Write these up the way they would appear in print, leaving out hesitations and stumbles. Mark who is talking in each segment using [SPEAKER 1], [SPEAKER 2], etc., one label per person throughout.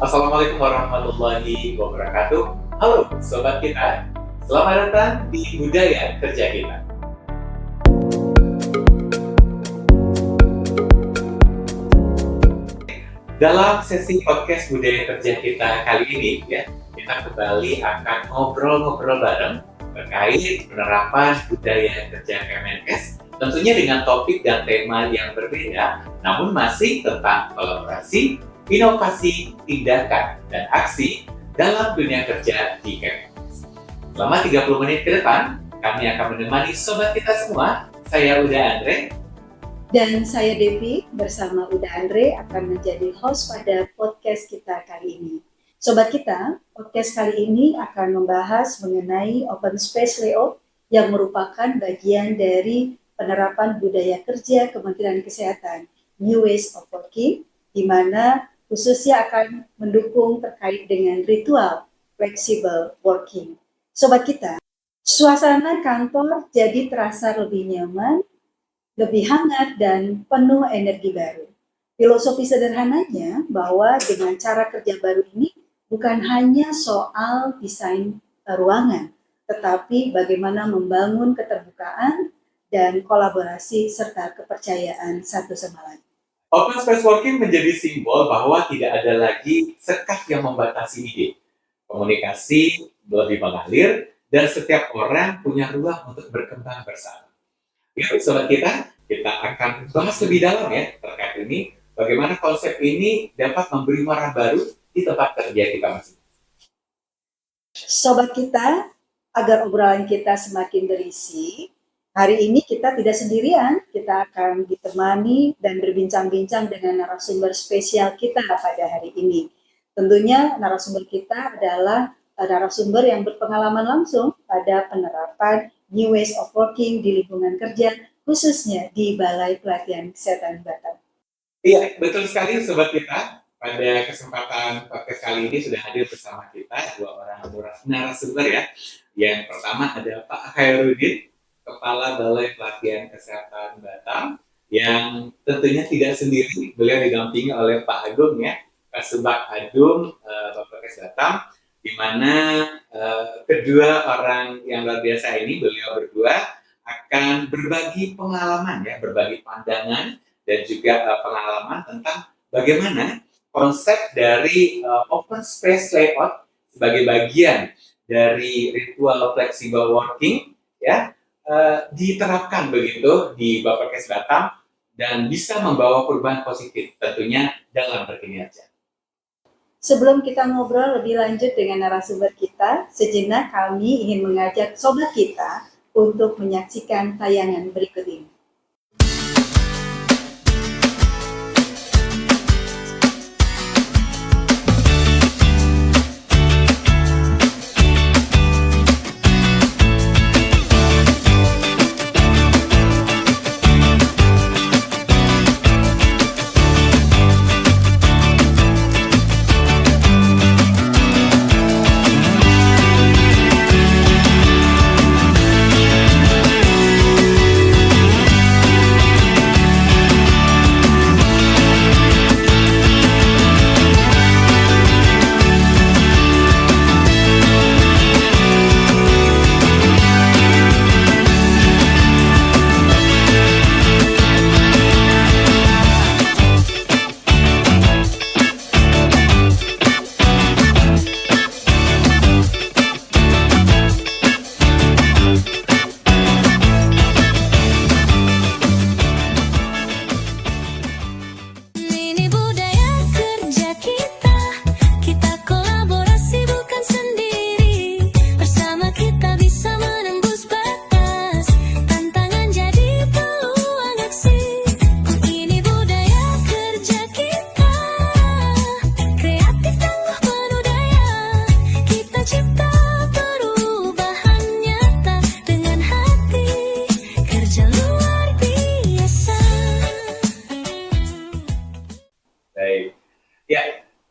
[SPEAKER 1] Assalamualaikum warahmatullahi wabarakatuh. Halo sobat kita, selamat datang di Budaya Kerja Kita. Dalam sesi podcast Budaya Kerja Kita kali ini kita kembali akan ngobrol-ngobrol bareng terkait penerapan budaya kerja Kemenkes, tentunya dengan topik dan tema yang berbeda, namun masih tentang kolaborasi, inovasi, tindakan, dan aksi dalam dunia kerja di Kemenkes. Selama 30 menit ke depan, kami akan menemani sobat kita semua. Saya Uda Andre.
[SPEAKER 2] Dan saya Devi, bersama Uda Andre akan menjadi host pada podcast kita kali ini. Sobat kita, podcast kali ini akan membahas mengenai open space layout yang merupakan bagian dari penerapan budaya kerja Kementerian Kesehatan, New Ways of Working, di mana khususnya akan mendukung terkait dengan ritual flexible working. Sobat kita, suasana kantor jadi terasa lebih nyaman, lebih hangat, dan penuh energi baru. Filosofi sederhananya bahwa dengan cara kerja baru ini bukan hanya soal desain ruangan, tetapi bagaimana membangun keterbukaan dan kolaborasi serta kepercayaan satu sama lain.
[SPEAKER 1] Open space working menjadi simbol bahwa tidak ada lagi sekat yang membatasi ide. Komunikasi lebih mengalir dan setiap orang punya ruang untuk berkembang bersama. Yuk sobat kita akan bahas lebih dalam terkait ini, bagaimana konsep ini dapat memberi warna baru di tempat kerja kita masing-masing.
[SPEAKER 2] Sobat kita, agar obrolan kita semakin berisi, hari ini kita tidak sendirian, kita akan ditemani dan berbincang-bincang dengan narasumber spesial kita pada hari ini. Tentunya narasumber kita adalah narasumber yang berpengalaman langsung pada penerapan New Ways of Working di lingkungan kerja, khususnya di Balai Pelatihan Kesehatan Batam.
[SPEAKER 1] Iya, betul sekali sobat kita. Pada kesempatan podcast kali ini sudah hadir bersama kita dua orang narasumber ya. Yang pertama ada Pak Khairuddin, Kepala Balai Pelatihan Kesehatan Batam, yang tentunya tidak sendiri, beliau didampingi oleh Pak Agung Kasubag Adum Bapakes Batam, di mana kedua orang yang luar biasa ini, beliau berdua akan berbagi pengalaman berbagi pandangan dan juga pengalaman tentang bagaimana konsep dari open space layout sebagai bagian dari ritual flexible working diterapkan begitu di Bapakes Batam dan bisa membawa perubahan positif tentunya dalam berkinerja.
[SPEAKER 2] Sebelum kita ngobrol lebih lanjut dengan narasumber kita, sejenak kami ingin mengajak sobat kita untuk menyaksikan tayangan berikut ini.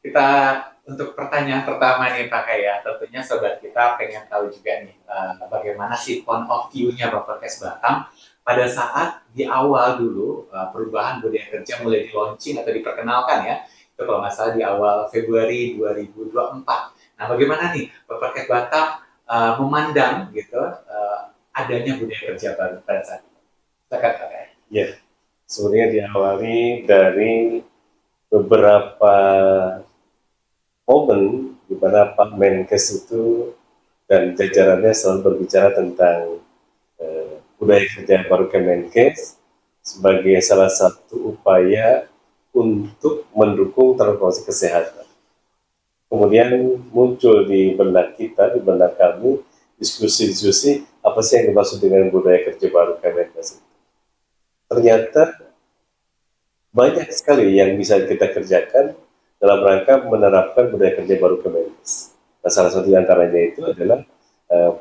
[SPEAKER 1] Kita untuk pertanyaan pertama nih Pak tentunya sobat kita pengen tahu juga nih bagaimana sih point of view-nya Bapakes Batam pada saat di awal dulu perubahan budaya kerja mulai di launching atau diperkenalkan itu kalau nggak salah di awal Februari 2024. Nah, bagaimana nih Podcast Batam memandang gitu adanya budaya kerja baru pada saat itu? Silakan Pak.
[SPEAKER 3] Ya, sebenarnya diawali dari beberapa momen di mana Pak Menkes itu dan jajarannya selalu berbicara tentang budaya kerja baru Kemenkes sebagai salah satu upaya untuk mendukung transformasi kesehatan. Kemudian muncul di benak kita, di benak kami, diskusi-diskusi apa sih yang dimaksud dengan budaya kerja baru Kemenkes. Ternyata banyak sekali yang bisa kita kerjakan dalam rangka menerapkan budaya kerja baru Kemenkes. Nah, salah satu di antaranya itu adalah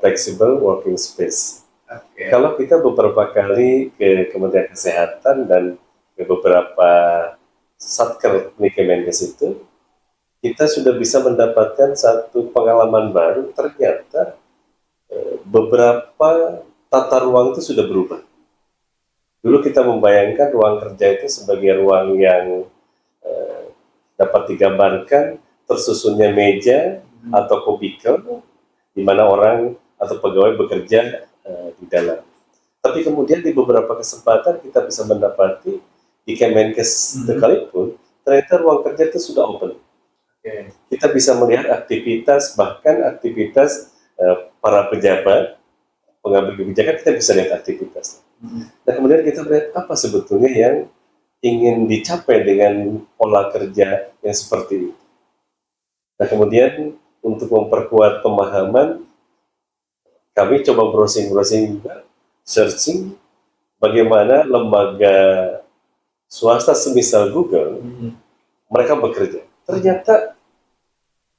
[SPEAKER 3] flexible working space.
[SPEAKER 1] Okay.
[SPEAKER 3] Kalau kita beberapa kali ke Kementerian Kesehatan dan ke beberapa satker di Kemenkes itu, kita sudah bisa mendapatkan satu pengalaman baru. Ternyata beberapa tata ruang itu sudah berubah. Dulu kita membayangkan ruang kerja itu sebagai ruang yang dapat digambarkan tersusunnya meja atau kubikel di mana orang atau pegawai bekerja di dalam. Tapi kemudian di beberapa kesempatan kita bisa mendapati di Kemenkes sekalipun ternyata ruang kerja itu sudah open.
[SPEAKER 1] Okay.
[SPEAKER 3] Kita bisa melihat aktivitas, bahkan aktivitas para pejabat, pengambil kebijakan, kita bisa lihat aktivitas. Dan kemudian kita melihat apa sebetulnya yang ingin dicapai dengan pola kerja yang seperti itu. Nah, kemudian untuk memperkuat pemahaman, kami coba browsing juga, searching bagaimana lembaga swasta semisal Google mereka bekerja. Ternyata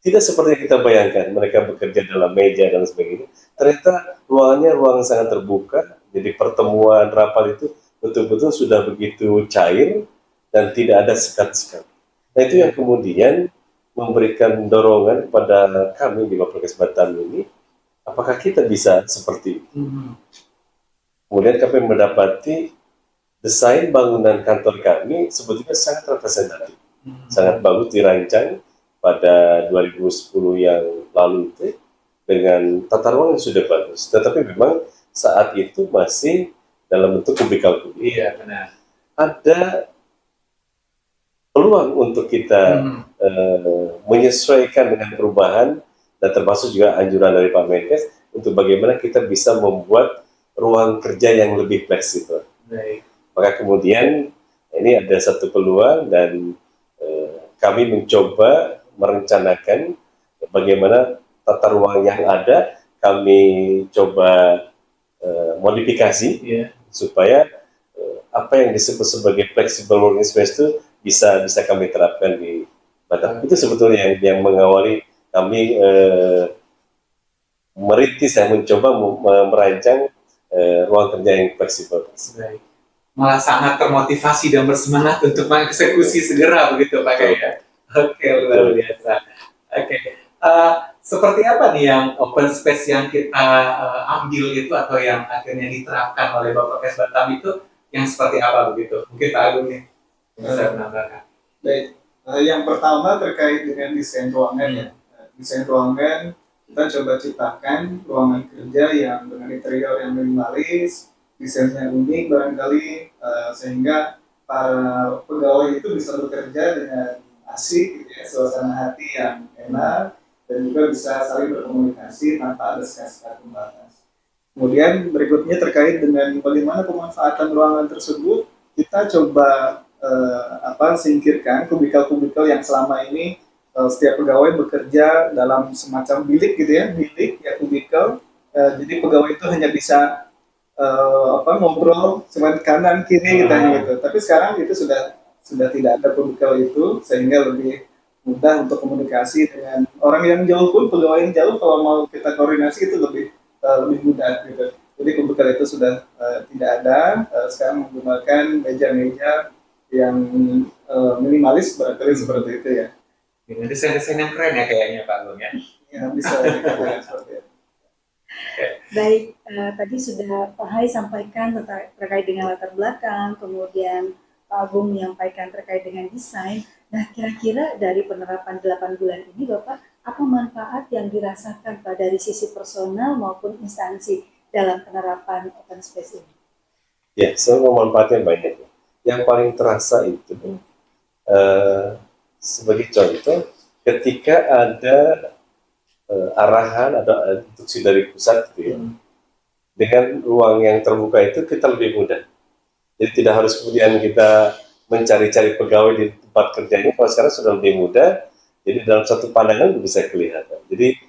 [SPEAKER 3] tidak seperti yang kita bayangkan, mereka bekerja dalam meja dan sebagainya. Ternyata ruangannya ruangan sangat terbuka, jadi pertemuan rapat itu betul-betul sudah begitu cair dan tidak ada sekat-sekat. Nah, itu yang kemudian memberikan dorongan kepada kami di Podcast Batam ini, apakah kita bisa seperti itu? Kemudian kami mendapati desain bangunan kantor kami sebetulnya sangat representatif, sangat bagus dirancang pada 2010 yang lalu itu dengan tata ruang yang sudah bagus. Tetapi memang saat itu masih dalam bentuk kubikal-kubikal.
[SPEAKER 1] Iya, benar.
[SPEAKER 3] Ada peluang untuk kita menyesuaikan dengan perubahan dan termasuk juga anjuran dari Pak Menkes untuk bagaimana kita bisa membuat ruang kerja yang lebih fleksibel.
[SPEAKER 1] Baik.
[SPEAKER 3] Maka kemudian ini ada satu peluang dan kami mencoba merencanakan bagaimana tata ruang yang ada kami coba modifikasi supaya apa yang disebut sebagai flexible working space itu bisa kami terapkan di Batam. Itu sebetulnya yang mengawali kami merintis dan mencoba merancang ruang kerja yang fleksibel.
[SPEAKER 1] Baik. Malah sangat termotivasi dan bersemangat untuk mengeksekusi segera begitu Pak ya. Oke, luar biasa. Oke. Seperti apa nih yang open space yang kita ambil itu atau yang akhirnya diterapkan oleh Bapak Kes Batam itu yang seperti apa begitu? Mungkin Pak Agung nih bisa menambahkan.
[SPEAKER 4] Baik, yang pertama terkait dengan desain ruangan ya. Desain ruangan kita coba ciptakan ruangan kerja yang dengan interior yang minimalis, desainnya unik barangkali sehingga para pegawai itu bisa bekerja dengan asik, gitu ya, suasana hati yang enak dan juga bisa saling berkomunikasi tanpa ada sekat-sekat pembatas. Kemudian berikutnya terkait dengan bagaimana pemanfaatan ruangan tersebut, kita coba singkirkan kubikal-kubikal yang selama ini setiap pegawai bekerja dalam semacam bilik gitu ya, bilik ya kubikal. Jadi pegawai itu hanya bisa ngobrol cuma kanan kiri gitu. Tapi sekarang itu sudah tidak ada kubikal itu sehingga lebih mudah untuk komunikasi dengan orang yang jauh pun, pegawai yang jauh kalau mau kita koordinasi itu lebih mudah gitu. Jadi kubikal itu sudah tidak ada. Sekarang menggunakan meja-meja yang minimalis barangkali seperti itu ya.
[SPEAKER 1] Dengan desain-desain yang keren ya kayaknya Pak Agung ya.
[SPEAKER 4] Ya bisa dikatakan seperti itu.
[SPEAKER 2] Baik, tadi sudah Pak Hai sampaikan terkait dengan latar belakang, kemudian Pak Agung menyampaikan terkait dengan desain. Nah, kira-kira dari penerapan 8 bulan ini, Bapak, apa manfaat yang dirasakan Pak dari sisi personal maupun instansi dalam penerapan open space ini?
[SPEAKER 3] Ya, semua manfaatnya banyak. Yang paling terasa itu eh, sebagai contoh, ketika ada arahan atau instruksi dari pusat, gitu ya, dengan ruang yang terbuka itu kita lebih mudah. Jadi tidak harus kemudian kita mencari-cari pegawai di tempat kerjanya. Kalau sekarang sudah lebih mudah, jadi dalam satu pandangan bisa kelihatan. Jadi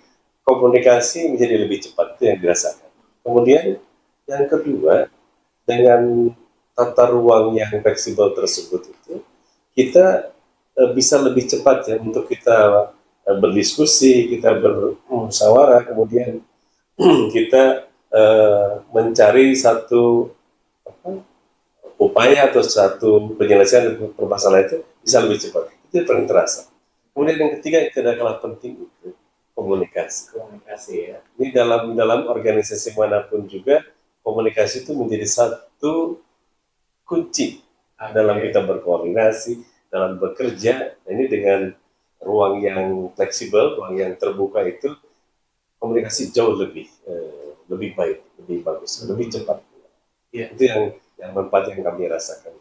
[SPEAKER 3] komunikasi menjadi lebih cepat, itu yang dirasakan. Kemudian yang kedua, dengan tata ruang yang fleksibel tersebut itu, kita bisa lebih cepat ya untuk kita berdiskusi, kita bermusyawarah, kemudian kita mencari satu upaya atau satu penyelesaian permasalahan itu bisa lebih cepat. Itu yang paling terasa. Kemudian yang ketiga yang tidak kalah penting itu komunikasi.
[SPEAKER 1] Komunikasi ya.
[SPEAKER 3] Ini dalam organisasi manapun juga komunikasi itu menjadi satu kunci dalam kita berkoordinasi, dalam bekerja. Nah, ini dengan ruang yang fleksibel, ruang yang terbuka itu komunikasi jauh lebih baik, lebih bagus, lebih cepat.
[SPEAKER 1] Iya.
[SPEAKER 3] Itu yang manfaat yang kami rasakan.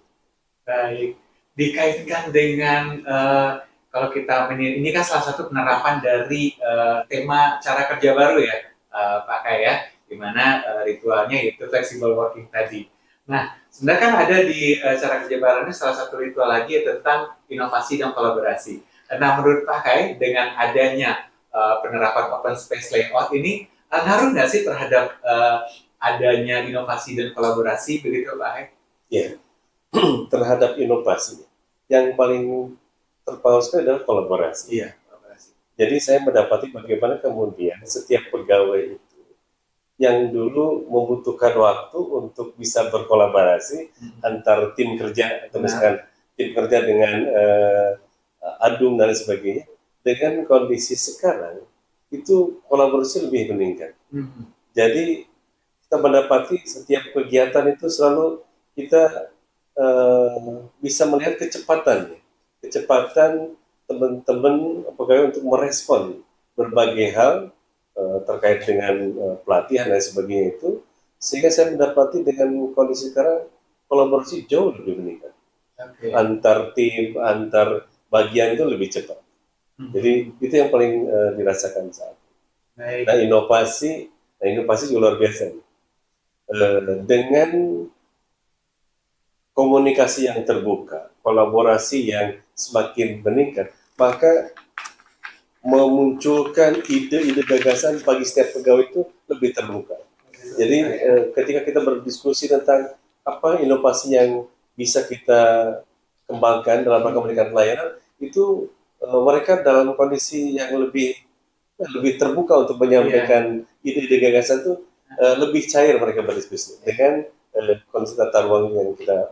[SPEAKER 1] Baik, dikaitkan dengan kalau kita ini kan salah satu penerapan dari tema cara kerja baru ya, Pak Kai ya, di mana ritualnya itu flexible working tadi. Nah, sebenarnya kan ada di cara kerja baru ini salah satu ritual lagi tentang inovasi dan kolaborasi. Nah, menurut Pak Kai, dengan adanya penerapan open space layout ini, ngaruh nggak sih terhadap adanya inovasi dan kolaborasi begitu Pak Kai?
[SPEAKER 3] Ya, terhadap inovasi yang paling terpaut sekali adalah kolaborasi.
[SPEAKER 1] Iya, kolaborasi.
[SPEAKER 3] Jadi saya mendapati bagaimana kemudian setiap pegawai itu yang dulu membutuhkan waktu untuk bisa berkolaborasi antar tim kerja atau misalkan tim kerja dengan adung dan sebagainya, dengan kondisi sekarang itu kolaborasi lebih meningkat. Jadi kita mendapati setiap kegiatan itu selalu kita bisa melihat kecepatan teman-teman pegawai untuk merespon berbagai hal terkait dengan pelatihan dan sebagainya itu, sehingga saya mendapati dengan kondisi sekarang kolaborasi jauh lebih meningkat. Antar tim, antar bagian itu lebih cepat. Jadi itu yang paling dirasakan saat ini. Nah, inovasi juga luar biasa. Dengan komunikasi yang terbuka, kolaborasi yang semakin meningkat, maka memunculkan ide-ide gagasan bagi setiap pegawai itu lebih terbuka. Jadi ketika kita berdiskusi tentang apa inovasi yang bisa kita kembangkan dalam rangka memberikan pelayanan, itu mereka dalam kondisi yang lebih terbuka untuk menyampaikan ide-ide gagasan itu lebih cair mereka berdiskusi dengan konsep tata ruang yang kita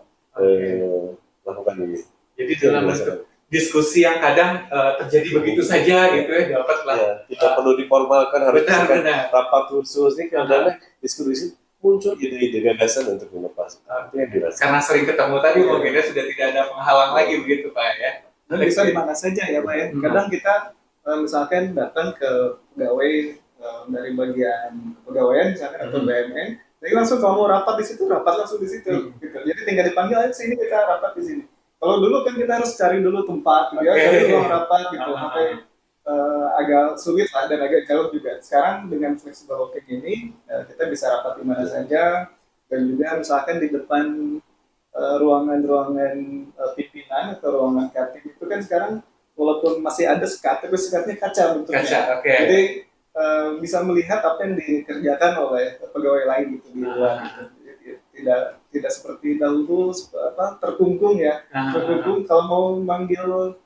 [SPEAKER 3] lakukan ini.
[SPEAKER 1] Jadi dalam bentuk diskusi yang kadang terjadi begitu saja gitu ya, dapatlah.
[SPEAKER 3] Ya, tidak perlu diformalkan, harus benar. Rapat khusus ini karena diskusi muncul ide-ide gagasan untuk inovasi.
[SPEAKER 1] Karena sering ketemu tadi mungkin ya sudah tidak ada penghalang lagi begitu Pak ya.
[SPEAKER 4] Dan bisa di mana saja ya Pak ya. Kadang kita misalkan datang ke pegawai dari bagian kepegawaian misalkan atau BUMN, jadi langsung kamu rapat di situ, rapat langsung di situ. Gitu. Jadi tinggal dipanggil aja sini kita rapat di sini. Kalau dulu kan kita harus cari dulu tempat, gitu ya, cari ruang rapat gitu, sampai agak sulit lah dan agak jauh juga. Sekarang dengan flexible working ini kita bisa rapat di mana saja, dan juga misalkan di depan ruangan-ruangan pimpinan atau ruangan kantin itu kan sekarang walaupun masih ada sekat, tapi sekatnya kaca bentuknya.
[SPEAKER 1] Kaca,
[SPEAKER 4] Jadi bisa melihat apa yang dikerjakan oleh pegawai lain gitu di luar. Tidak seperti dahulu terkungkung ya. Terkungkung kalau mau manggil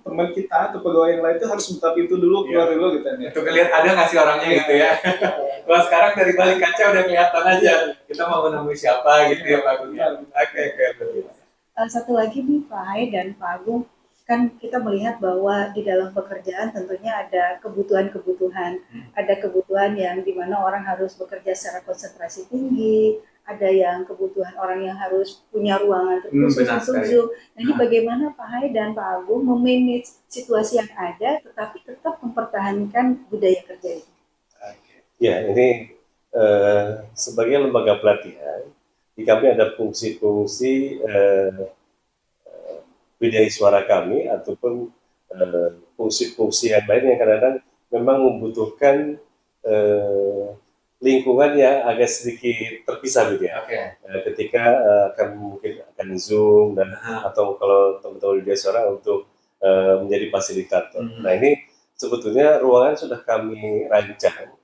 [SPEAKER 4] teman kita atau pegawai yang lain itu harus buka pintu dulu, keluar dulu gitu ya.
[SPEAKER 1] Untuk lihat ada nggak sih orangnya gitu ya. Kalau sekarang dari balik kaca udah kelihatan aja kita mau menemui siapa gitu ya Pak Agung. Oke.
[SPEAKER 2] Satu lagi nih Pak Hai dan Pak Agung, kan kita melihat bahwa di dalam pekerjaan tentunya ada kebutuhan yang dimana orang harus bekerja secara konsentrasi tinggi, ada yang kebutuhan orang yang harus punya ruangan terkhusus
[SPEAKER 1] benar
[SPEAKER 2] untuk
[SPEAKER 1] sekali.
[SPEAKER 2] Zoom. Nah, ini bagaimana Pak Hai dan Pak Agung memanage situasi yang ada, tetapi tetap mempertahankan budaya kerja itu?
[SPEAKER 3] Ya, ini sebagai lembaga pelatihan, di kami ada fungsi-fungsi budaya suara kami ataupun fungsi-fungsi yang lain yang kadang-kadang memang membutuhkan lingkungan yang agak sedikit terpisah gitu ya. Ketika mungkin akan Zoom dan atau kalau teman-teman di suara untuk menjadi fasilitator. Nah, ini sebetulnya ruangan sudah kami rancang.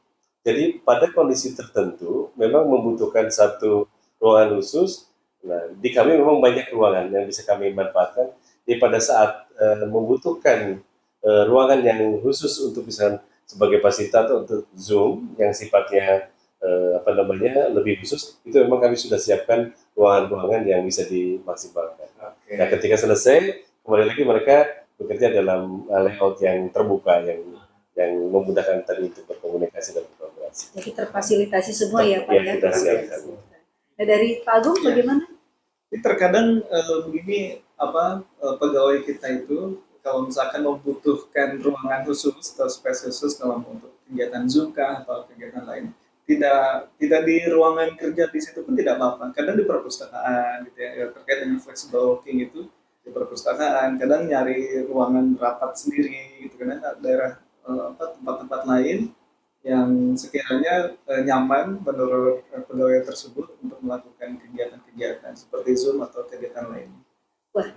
[SPEAKER 3] Jadi pada kondisi tertentu memang membutuhkan satu ruangan khusus. Nah, di kami memang banyak ruangan yang bisa kami manfaatkan. Jadi pada saat membutuhkan ruangan yang khusus untuk bisa sebagai fasilitator untuk Zoom yang sifatnya lebih khusus, itu memang kami sudah siapkan ruangan-ruangan yang bisa dimaksimalkan. Nah, ketika selesai, kembali lagi mereka bekerja dalam layout yang terbuka, yang memudahkan tadi untuk berkomunikasi dan berkolaborasi.
[SPEAKER 2] Jadi terfasilitasi semua ya Pak ya.
[SPEAKER 3] Kita siapkan.
[SPEAKER 2] Nah, dari Pak Agung bagaimana?
[SPEAKER 4] Jadi terkadang begini pegawai kita itu kalau misalkan membutuhkan ruangan khusus atau space khusus dalam untuk kegiatan Zoom kah atau kegiatan lain, tidak di ruangan kerja di situ pun tidak apa-apa. Kadang di perpustakaan gitu ya, terkait dengan flexible working itu di perpustakaan, kadang nyari ruangan rapat sendiri gitu karena daerah tempat-tempat lain yang sekiranya nyaman menurut pegawai tersebut untuk melakukan kegiatan-kegiatan seperti Zoom atau kegiatan lain.
[SPEAKER 2] Wah,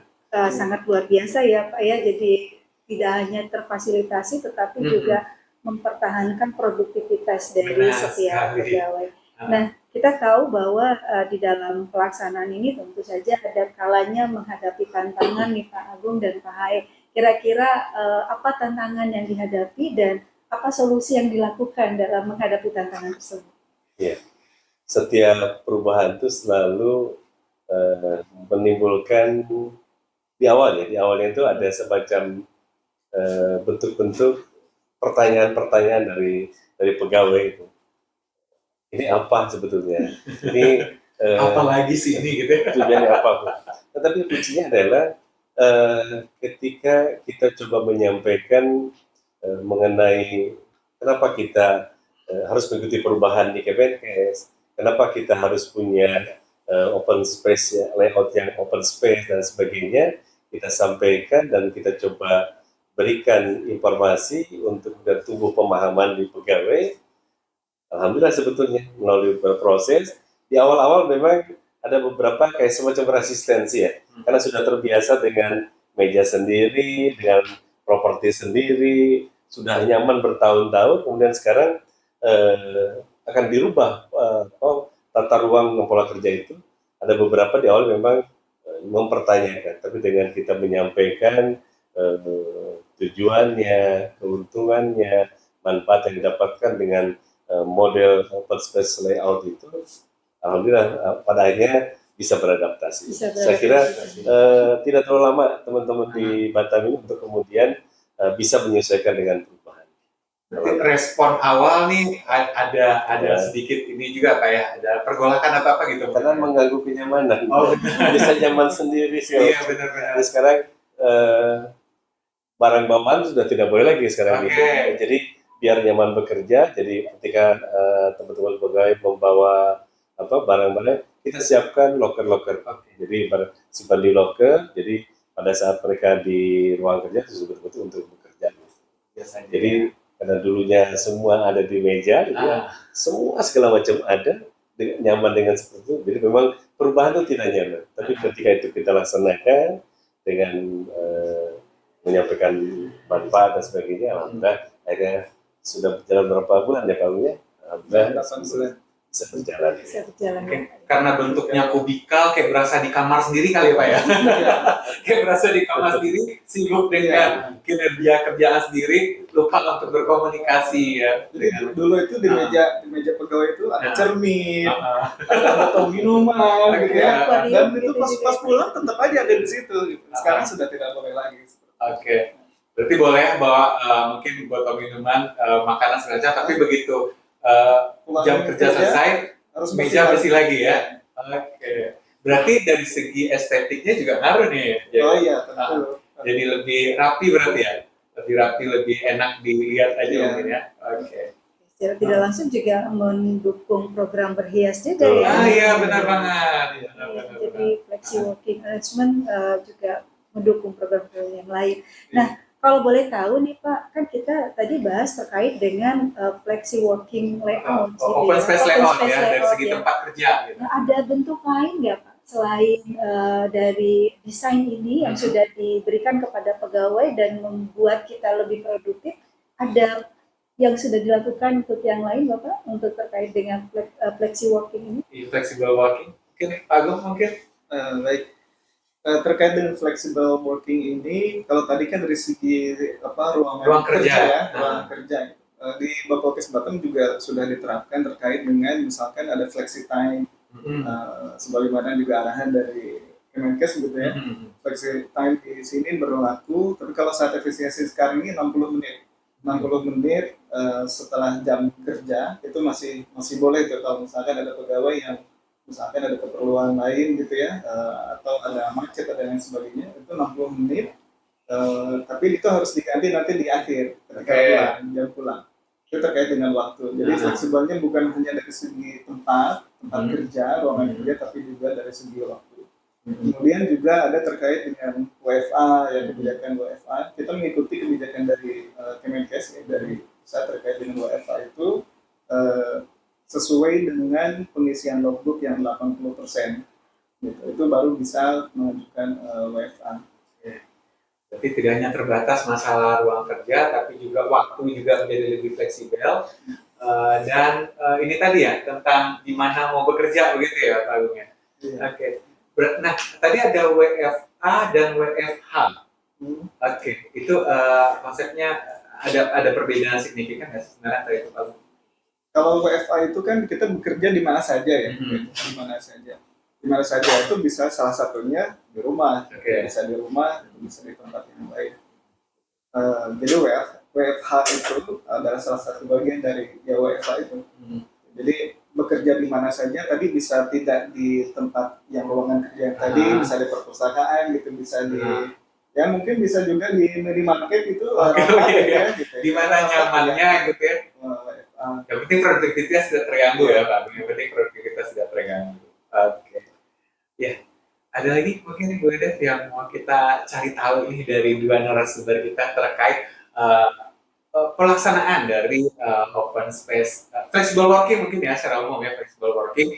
[SPEAKER 2] sangat luar biasa ya Pak ya. Jadi tidak hanya terfasilitasi tetapi juga mempertahankan produktivitas dari setiap pegawai. Nah, kita tahu bahwa di dalam pelaksanaan ini tentu saja ada kalanya menghadapi tantangan nih Pak Agung dan Pak Hai. Kira-kira apa tantangan yang dihadapi dan apa solusi yang dilakukan dalam menghadapi tantangan tersebut?
[SPEAKER 3] Ya, setiap perubahan itu selalu menimbulkan di awalnya itu ada semacam bentuk-bentuk pertanyaan-pertanyaan dari pegawai itu. Ini apa sebetulnya? Ini
[SPEAKER 1] apa lagi sih ini gitu?
[SPEAKER 3] Tujuannya apa? Tetapi kuncinya adalah ketika kita coba menyampaikan mengenai kenapa kita harus mengikuti perubahan di Kemenkes, kenapa kita harus punya open space, ya, layout yang open space dan sebagainya, kita sampaikan dan kita coba berikan informasi untuk tumbuh pemahaman di pegawai. Alhamdulillah sebetulnya melalui proses di awal-awal memang ada beberapa kayak semacam resistensi ya, karena sudah terbiasa dengan meja sendiri, dengan properti sendiri, sudah nyaman bertahun-tahun, kemudian sekarang akan dirubah tata ruang pola kerja itu. Ada beberapa di awal memang mempertanyakan, tapi dengan kita menyampaikan tujuannya, keuntungannya, manfaat yang didapatkan dengan model open space layout itu, alhamdulillah pada akhirnya bisa beradaptasi. Saya kira tidak terlalu lama teman-teman di Batam ini untuk kemudian bisa menyesuaikan dengan perubahan.
[SPEAKER 1] Respon awal nih ada sedikit ini juga Pak ya, ada pergolakan apa gitu?
[SPEAKER 3] Karena mengganggu kenyamanan. Bisa nyaman sendiri sih.
[SPEAKER 1] Iya benar-benar.
[SPEAKER 3] Sekarang barang bawaan sudah tidak boleh lagi sekarang gitu. Jadi biar nyaman bekerja. Jadi ketika teman-teman pegawai membawa barang-barang, kita siapkan loker-loker. Jadi simpan di loker. Jadi pada saat mereka di ruang kerja itu betul-betul untuk bekerja. Jadi karena dulunya semua ada di meja, semua segala macam ada, nyaman dengan seperti itu. Jadi memang perubahan itu tidak nyaman. Tapi ketika itu kita laksanakan dengan menyampaikan manfaat dan sebagainya, alhamdulillah akhirnya sudah berjalan berapa bulan ya kalungnya? Alhamdulillah 8 bulan bisa berjalan.
[SPEAKER 1] Karena bentuknya kubikal kayak berasa di kamar sendiri kali ya Pak ya. Kayak berasa di kamar sendiri, sibuk dengan kinerja kerjaan sendiri, lupa untuk berkomunikasi ya.
[SPEAKER 4] Jadi dulu itu di meja pegawai itu ada cermin, ada botol minuman gitu ya. Dan itu pas pulang tetap aja ada di situ gitu. Sekarang sudah tidak boleh lagi.
[SPEAKER 1] Oke. Berarti boleh bawa mungkin botol minuman, makanan segala macam, tapi begitu jam kerja selesai, harus meja bersih lagi ya. Oke. Berarti dari segi estetiknya juga ngaruh nih. Ya?
[SPEAKER 4] Oh iya, tentu.
[SPEAKER 1] Jadi lebih rapi berarti ya? Lebih rapi, lebih enak dilihat aja
[SPEAKER 4] Iya.
[SPEAKER 1] mungkin ya? Oke.
[SPEAKER 2] Secara tidak langsung juga mendukung program berhias juga
[SPEAKER 3] Betul.
[SPEAKER 2] ya.
[SPEAKER 1] Iya benar banget. Iya,
[SPEAKER 2] Iya,
[SPEAKER 1] benar,
[SPEAKER 2] jadi
[SPEAKER 1] benar.
[SPEAKER 2] flexi working arrangement juga mendukung program-program yang lain. Nah, kalau boleh tahu nih Pak, kan kita tadi bahas terkait dengan flexi working layout, gitu
[SPEAKER 1] Open
[SPEAKER 2] ya.
[SPEAKER 1] space
[SPEAKER 2] Open
[SPEAKER 1] layout
[SPEAKER 2] space
[SPEAKER 1] ya, dari
[SPEAKER 2] layout
[SPEAKER 1] segi
[SPEAKER 2] ya.
[SPEAKER 1] tempat kerja. Gitu.
[SPEAKER 2] Nah, ada bentuk lain nggak Pak selain dari desain ini yang sudah diberikan kepada pegawai dan membuat kita lebih produktif? Ada yang sudah dilakukan untuk yang lain Bapak untuk terkait dengan flexi working ini?
[SPEAKER 1] Flexible working. Mungkin Pak Agung mungkin.
[SPEAKER 4] Baik. Terkait dengan flexible working ini, kalau tadi kan dari segi ruang
[SPEAKER 1] kerja.
[SPEAKER 4] ya, ruang kerja. Di Bapokes Batam juga sudah diterapkan terkait dengan misalkan ada flexi time, sebagaimana juga arahan dari Kemenkes gitu ya. Flexi time di sini berlaku, tapi kalau saat efisiensi sekarang ini 60 menit. 60 menit setelah jam kerja itu masih boleh tuh kalau misalkan ada pegawai yang misalkan ada keperluan lain gitu ya, atau ada macet ada yang sebagainya, itu 60 menit, tapi itu harus diganti nanti di akhir ketika jam pulang. Itu terkait dengan waktu. Jadi fleksibelnya bukan hanya dari segi tempat kerja, ruangan kerja, tapi juga dari segi waktu. Kemudian juga ada terkait dengan WFA, ya kebijakan WFA. Kita mengikuti kebijakan dari Kemenkes ya, dari saat terkait dengan WFA itu sesuai dengan pengisian logbook yang 80%. Gitu. Itu baru bisa mengajukan WFA.
[SPEAKER 1] Jadi tidak hanya terbatas masalah ruang kerja, tapi juga waktu juga menjadi lebih fleksibel. Dan ini tadi ya tentang di mana mau bekerja begitu ya Pak Agung ya. Oke. Nah tadi ada WFA dan WFH. Oke. Itu konsepnya ada perbedaan signifikan nggak sebenarnya dari itu Pak Agung?
[SPEAKER 4] Kalau WFA itu kan kita bekerja di mana saja ya, di mana saja. Di mana saja itu bisa salah satunya di rumah, bisa di rumah, bisa di tempat yang lain. Jadi WFH itu adalah salah satu bagian dari WFA itu. Jadi bekerja di mana saja, tadi bisa tidak di tempat yang ruangan kerja yang tadi, bisa di perpustakaan gitu, bisa di ya mungkin bisa juga di minimarket itu,
[SPEAKER 1] gitu. Di mana nyamannya gitu ya. Yang penting produktivitas tidak terganggu ya Pak. Yang penting produktivitas tidak terganggu. Oke. Ya, ada lagi mungkin Bu Dev yang mau kita cari tahu ini dari dua narasumber kita terkait pelaksanaan dari open space flexible working mungkin ya secara umum ya flexible working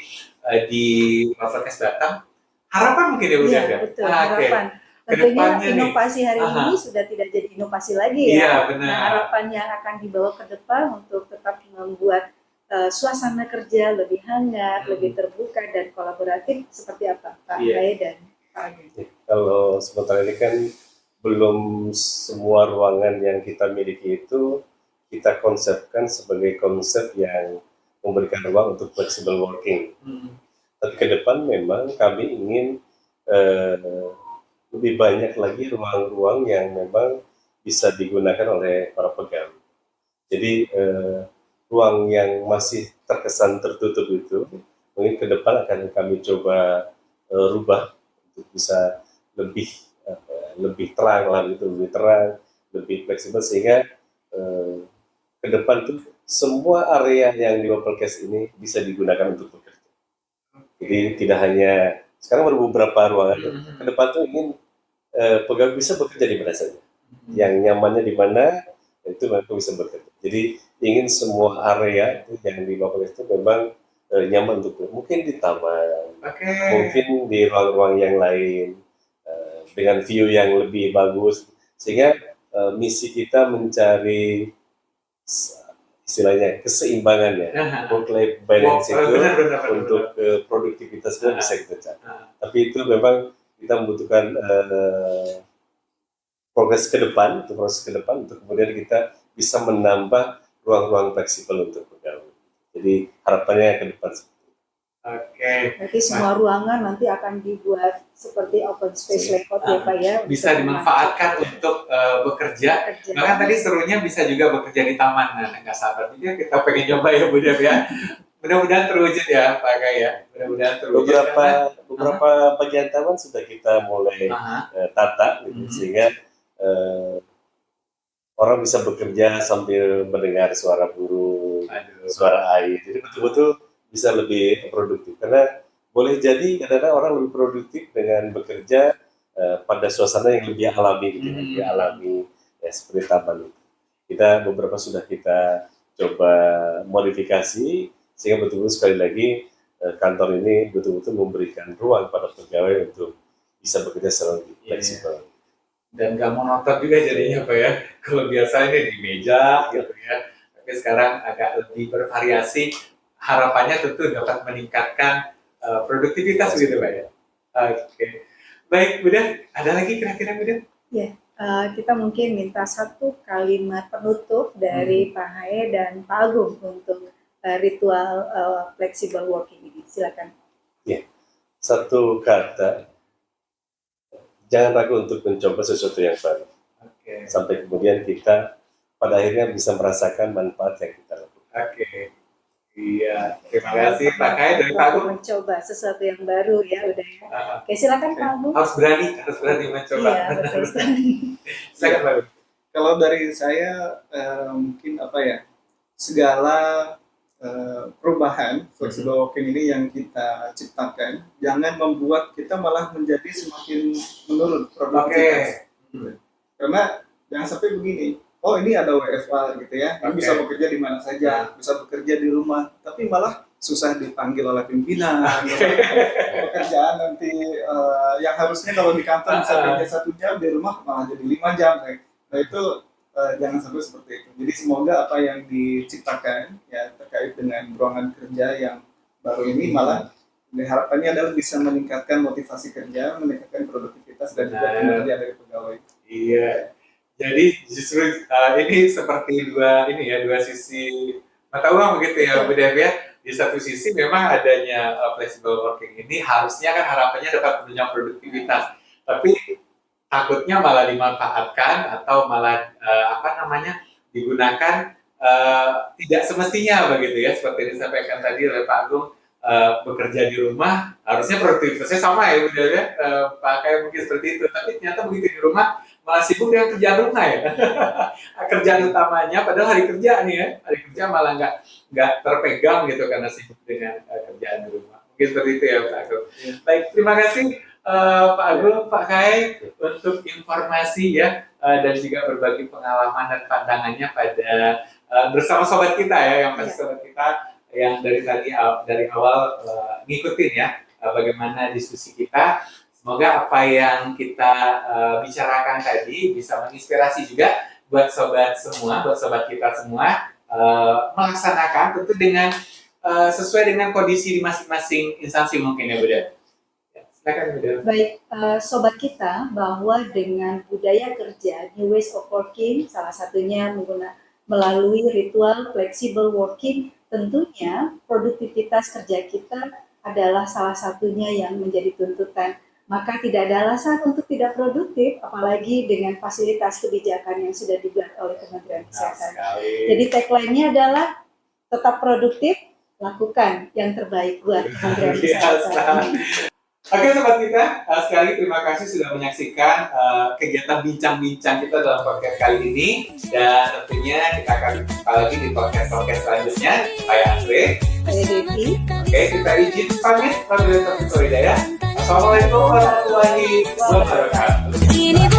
[SPEAKER 1] di Bapokes Batam. Harapan mungkin ya Bu Dev ya.
[SPEAKER 2] Betul, harapan. Tentunya inovasi hari ini sudah tidak jadi inovasi lagi ya.
[SPEAKER 1] Iya, benar.
[SPEAKER 2] Nah, harapan yang akan dibawa ke depan untuk tetap membuat suasana kerja lebih hangat, lebih terbuka dan kolaboratif seperti apa Pak Ray dan Pak Agung?
[SPEAKER 3] Kalau sementara ini kan belum semua ruangan yang kita miliki itu kita konsepkan sebagai konsep yang memberikan ruang untuk flexible working. Tapi ke depan memang kami ingin lebih banyak lagi ruang-ruang yang memang bisa digunakan oleh para pegawai. Jadi ruang yang masih terkesan tertutup itu mungkin ke depan akan kami coba rubah untuk bisa lebih terang lah gitu, lebih terang, lebih fleksibel sehingga ke depan tuh semua area yang di Bapokes ini bisa digunakan untuk bekerja. Jadi tidak hanya sekarang baru beberapa ruangan, ke depan tuh ingin pegawai bisa bekerja di mana saja, yang nyamannya di mana itu mereka bisa bekerja. Jadi ingin semua area itu yang di Bapokes itu memang nyaman untuk mungkin di taman, mungkin di ruang-ruang yang lain dengan view yang lebih bagus, sehingga misi kita mencari istilahnya keseimbangan ya, work-life balance itu untuk produktivitas itu bisa kita cari. Tapi itu memang kita membutuhkan proses ke depan untuk kemudian kita bisa menambah ruang-ruang fleksibel untuk pegawai. Jadi harapannya ke depan.
[SPEAKER 2] Berarti semua ruangan nanti akan dibuat seperti open space layout ya Pak ya.
[SPEAKER 1] Bisa dimanfaatkan untuk bekerja. Bahkan tadi serunya bisa juga bekerja di taman. Nah, nggak sabar juga kita pengen coba ya Bu Dev ya. mudah-mudahan terwujud ya Pak Kai ya. Mudah-mudahan terwujud.
[SPEAKER 3] Beberapa bagian taman sudah kita mulai tata gitu, sehingga orang bisa bekerja sambil mendengar suara burung, suara air. Jadi betul-betul bisa lebih produktif. Karena boleh jadi kadang-kadang orang lebih produktif dengan bekerja pada suasana yang lebih alami gitu, lebih alami ya, seperti taman itu. Beberapa sudah kita coba modifikasi sehingga betul-betul sekali lagi kantor ini betul-betul memberikan ruang pada pegawai untuk bisa bekerja secara lebih fleksibel.
[SPEAKER 1] Dan nggak monoton juga jadinya Pak ya. Kalau biasa ini di meja gitu ya, tapi sekarang agak lebih bervariasi. Harapannya tentu dapat meningkatkan produktivitas gitu Pak ya. Oke. Baik, Bunda, ada lagi kira-kira Bunda?
[SPEAKER 2] Ya, kita mungkin minta satu kalimat penutup dari Pak Hae dan Pak Agung untuk ritual flexible working ini. Silakan.
[SPEAKER 3] Ya, satu kata, jangan ragu untuk mencoba sesuatu yang baru. Sampai kemudian kita pada akhirnya bisa merasakan manfaat yang kita lakukan.
[SPEAKER 1] Iya, terima kasih Pak Kai dari Pak Agung.
[SPEAKER 2] Mencoba sesuatu yang baru ya, udah ya. Oke, silakan Pak Agung.
[SPEAKER 1] Harus berani mencoba.
[SPEAKER 2] Iya, betul sekali.
[SPEAKER 1] Silakan Pak Agung.
[SPEAKER 4] Kalau dari saya mungkin segala perubahan flexible working ini yang kita ciptakan jangan membuat kita malah menjadi semakin menurun produktivitas. Karena jangan sampai begini, oh ini ada WFA gitu ya, ini bisa bekerja di mana saja, bisa bekerja di rumah, tapi malah susah dipanggil oleh pimpinan. Pekerjaan nanti yang harusnya kalau di kantor bisa kerja 1 jam, di rumah malah jadi 5 jam. Nah itu jangan sampai seperti itu. Jadi semoga apa yang diciptakan ya terkait dengan ruangan kerja yang baru ini malah harapannya adalah bisa meningkatkan motivasi kerja, meningkatkan produktivitas dan juga kinerja dari pegawai.
[SPEAKER 1] Iya. Jadi justru ini seperti dua sisi mata uang begitu ya Bu Dev ya. Di satu sisi memang adanya flexible working ini harusnya kan harapannya dapat menunjang produktivitas. Tapi takutnya malah dimanfaatkan atau malah digunakan tidak semestinya begitu ya, seperti disampaikan tadi oleh Pak Agung. Bekerja di rumah harusnya produktivitasnya sama ya Bu Dev ya, pakai mungkin seperti itu, tapi ternyata begitu di rumah malah sibuk dengan kerjaan rumah ya. Kerjaan utamanya padahal hari kerja nih ya, hari kerja malah nggak terpegang gitu karena sibuk dengan kerjaan di rumah. Mungkin seperti itu ya Pak Agung. Baik, terima kasih Pak Agung, Pak Kai untuk informasi ya dan juga berbagi pengalaman dan pandangannya pada bersama sobat kita ya, yang pasti sobat kita yang dari awal ngikutin ya bagaimana diskusi kita. Semoga apa yang kita bicarakan tadi bisa menginspirasi juga buat sobat semua, buat sobat kita semua melaksanakan tentu dengan sesuai dengan kondisi di masing-masing instansi mungkin ya Bu Dev. Silakan Bu Dev.
[SPEAKER 2] Baik, sobat kita, bahwa dengan budaya kerja new ways of working, salah satunya melalui ritual flexible working, tentunya produktivitas kerja kita adalah salah satunya yang menjadi tuntutan. Maka tidak ada alasan untuk tidak produktif, apalagi dengan fasilitas kebijakan yang sudah dibuat oleh Kementerian Kesehatan. Jadi tagline-nya adalah tetap produktif, lakukan yang terbaik buat Kementerian Kesehatan.
[SPEAKER 1] Oke sobat kita, sekali lagi terima kasih sudah menyaksikan kegiatan bincang-bincang kita dalam podcast kali ini, dan tentunya kita akan jumpa lagi di podcast selanjutnya. Saya Andre,
[SPEAKER 2] Saya Devi.
[SPEAKER 1] Oke, kita izin pamit. Wabillahi taufiq wal hidayah. Assalamualaikum warahmatullahi wabarakatuh.